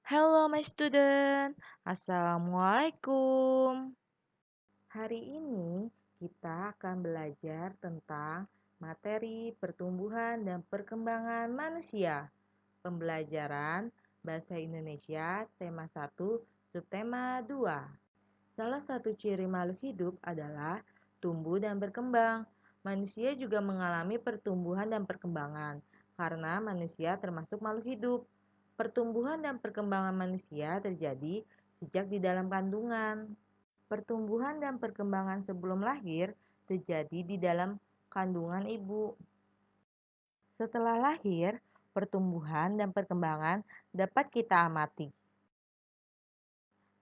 Hello my student, Assalamualaikum. Hari ini kita akan belajar tentang materi pertumbuhan dan perkembangan manusia. Pembelajaran Bahasa Indonesia tema 1, subtema 2. Salah satu ciri makhluk hidup adalah tumbuh dan berkembang. Manusia juga mengalami pertumbuhan dan perkembangan karena manusia termasuk makhluk hidup. Pertumbuhan dan perkembangan manusia terjadi sejak di dalam kandungan. Pertumbuhan dan perkembangan sebelum lahir terjadi di dalam kandungan ibu. Setelah lahir, pertumbuhan dan perkembangan dapat kita amati.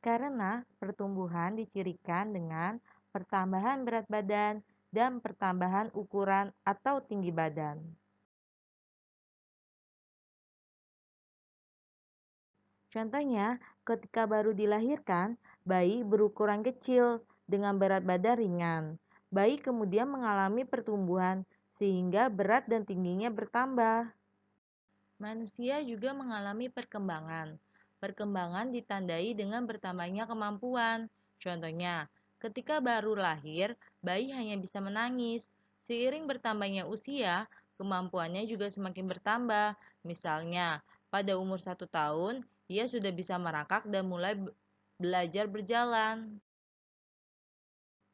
Karena pertumbuhan dicirikan dengan pertambahan berat badan dan pertambahan ukuran atau tinggi badan. Contohnya, ketika baru dilahirkan, bayi berukuran kecil dengan berat badan ringan. Bayi kemudian mengalami pertumbuhan sehingga berat dan tingginya bertambah. Manusia juga mengalami perkembangan. Perkembangan ditandai dengan bertambahnya kemampuan. Contohnya, ketika baru lahir, bayi hanya bisa menangis. Seiring bertambahnya usia, kemampuannya juga semakin bertambah. Misalnya, pada umur 1 tahun, ia sudah bisa merangkak dan mulai belajar berjalan.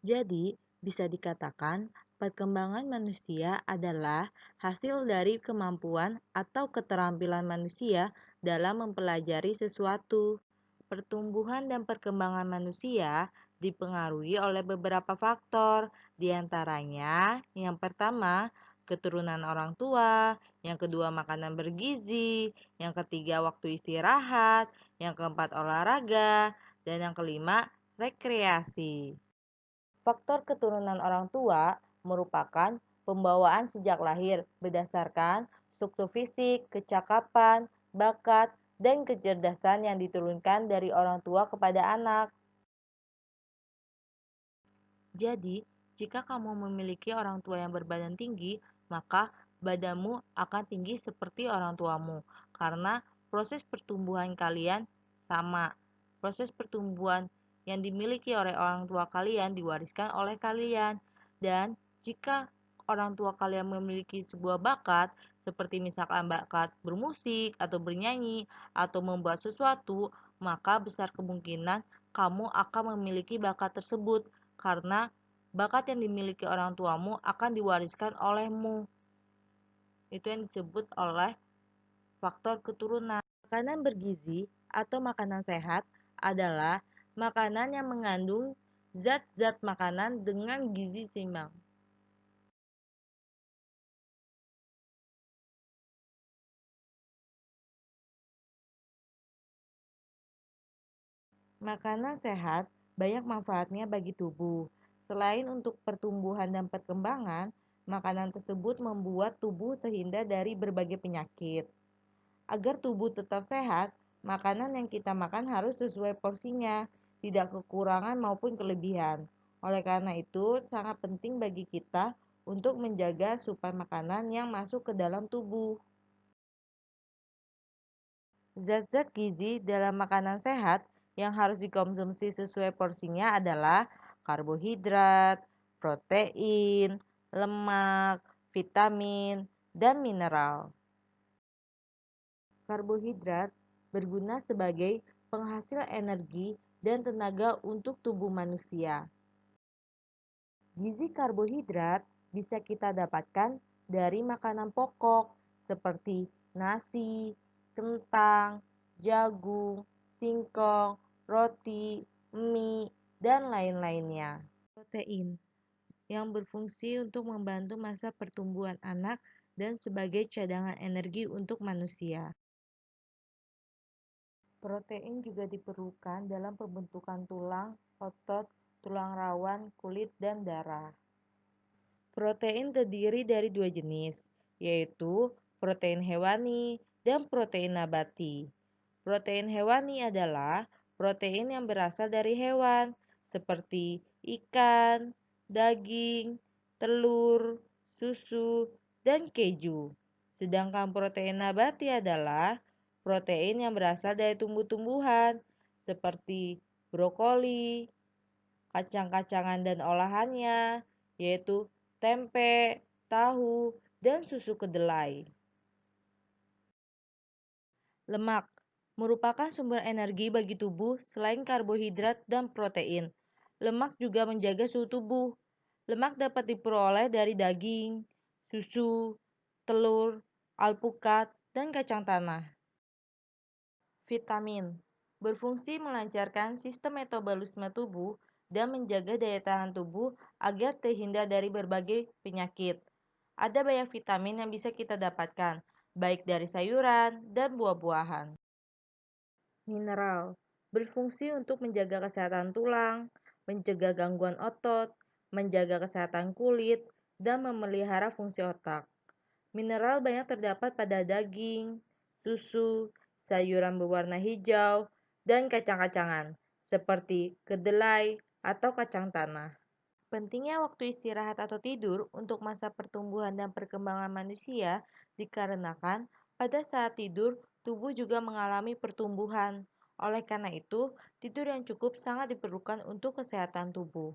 Jadi, bisa dikatakan perkembangan manusia adalah hasil dari kemampuan atau keterampilan manusia dalam mempelajari sesuatu. Pertumbuhan dan perkembangan manusia dipengaruhi oleh beberapa faktor, di antaranya yang pertama, keturunan orang tua, yang kedua makanan bergizi, yang ketiga waktu istirahat, yang keempat olahraga, dan yang kelima rekreasi. Faktor keturunan orang tua merupakan pembawaan sejak lahir berdasarkan struktur fisik, kecakapan, bakat, dan kecerdasan yang diturunkan dari orang tua kepada anak. Jadi, jika kamu memiliki orang tua yang berbadan tinggi, maka badanmu akan tinggi seperti orang tuamu karena proses pertumbuhan kalian sama. Proses pertumbuhan yang dimiliki oleh orang tua kalian diwariskan oleh kalian. Dan jika orang tua kalian memiliki sebuah bakat, seperti misalkan bakat bermusik atau bernyanyi atau membuat sesuatu, maka besar kemungkinan kamu akan memiliki bakat tersebut karena bakat yang dimiliki orang tuamu akan diwariskan olehmu. Itu yang disebut oleh faktor keturunan. Makanan bergizi atau makanan sehat adalah makanan yang mengandung zat-zat makanan dengan gizi seimbang. Makanan sehat banyak manfaatnya bagi tubuh. Selain untuk pertumbuhan dan perkembangan, makanan tersebut membuat tubuh terhindar dari berbagai penyakit. Agar tubuh tetap sehat, makanan yang kita makan harus sesuai porsinya, tidak kekurangan maupun kelebihan. Oleh karena itu, sangat penting bagi kita untuk menjaga supaya makanan yang masuk ke dalam tubuh. Zat-zat gizi dalam makanan sehat yang harus dikonsumsi sesuai porsinya adalah karbohidrat, protein, lemak, vitamin, dan mineral. Karbohidrat berguna sebagai penghasil energi dan tenaga untuk tubuh manusia. Gizi karbohidrat bisa kita dapatkan dari makanan pokok seperti nasi, kentang, jagung, singkong, roti, mie, dan lain-lainnya. Protein yang berfungsi untuk membantu masa pertumbuhan anak dan sebagai cadangan energi untuk manusia. Protein juga diperlukan dalam pembentukan tulang, otot, tulang rawan, kulit, dan darah. Protein terdiri dari dua jenis, yaitu protein hewani dan protein nabati. Protein hewani adalah protein yang berasal dari hewan, seperti ikan, daging, telur, susu, dan keju. Sedangkan protein nabati adalah protein yang berasal dari tumbuh-tumbuhan seperti brokoli, kacang-kacangan dan olahannya, yaitu tempe, tahu, dan susu kedelai. Lemak merupakan sumber energi bagi tubuh selain karbohidrat dan protein. Lemak juga menjaga suhu tubuh. Lemak dapat diperoleh dari daging, susu, telur, alpukat, dan kacang tanah. Vitamin berfungsi melancarkan sistem metabolisme tubuh dan menjaga daya tahan tubuh agar terhindar dari berbagai penyakit. Ada banyak vitamin yang bisa kita dapatkan, baik dari sayuran dan buah-buahan. Mineral berfungsi untuk menjaga kesehatan tulang, mencegah gangguan otot, menjaga kesehatan kulit, dan memelihara fungsi otak. Mineral banyak terdapat pada daging, susu, sayuran berwarna hijau, dan kacang-kacangan, seperti kedelai atau kacang tanah. Pentingnya waktu istirahat atau tidur untuk masa pertumbuhan dan perkembangan manusia dikarenakan pada saat tidur tubuh juga mengalami pertumbuhan. Oleh karena itu, tidur yang cukup sangat diperlukan untuk kesehatan tubuh.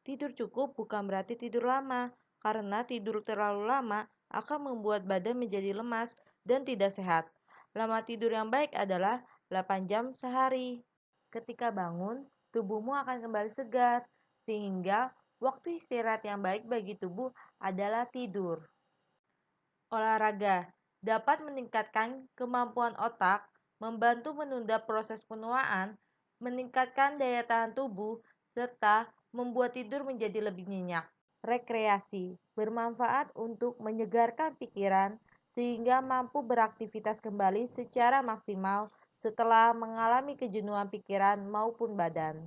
Tidur cukup bukan berarti tidur lama, karena tidur terlalu lama akan membuat badan menjadi lemas dan tidak sehat. Lama tidur yang baik adalah 8 jam sehari. Ketika bangun, tubuhmu akan kembali segar, sehingga waktu istirahat yang baik bagi tubuh adalah tidur. Olahraga dapat meningkatkan kemampuan otak, membantu menunda proses penuaan, meningkatkan daya tahan tubuh, serta membuat tidur menjadi lebih nyenyak. Rekreasi bermanfaat untuk menyegarkan pikiran sehingga mampu beraktivitas kembali secara maksimal setelah mengalami kejenuhan pikiran maupun badan.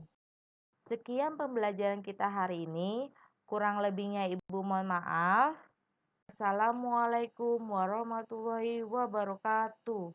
Sekian pembelajaran kita hari ini. Kurang lebihnya Ibu mohon maaf. Assalamualaikum warahmatullahi wabarakatuh.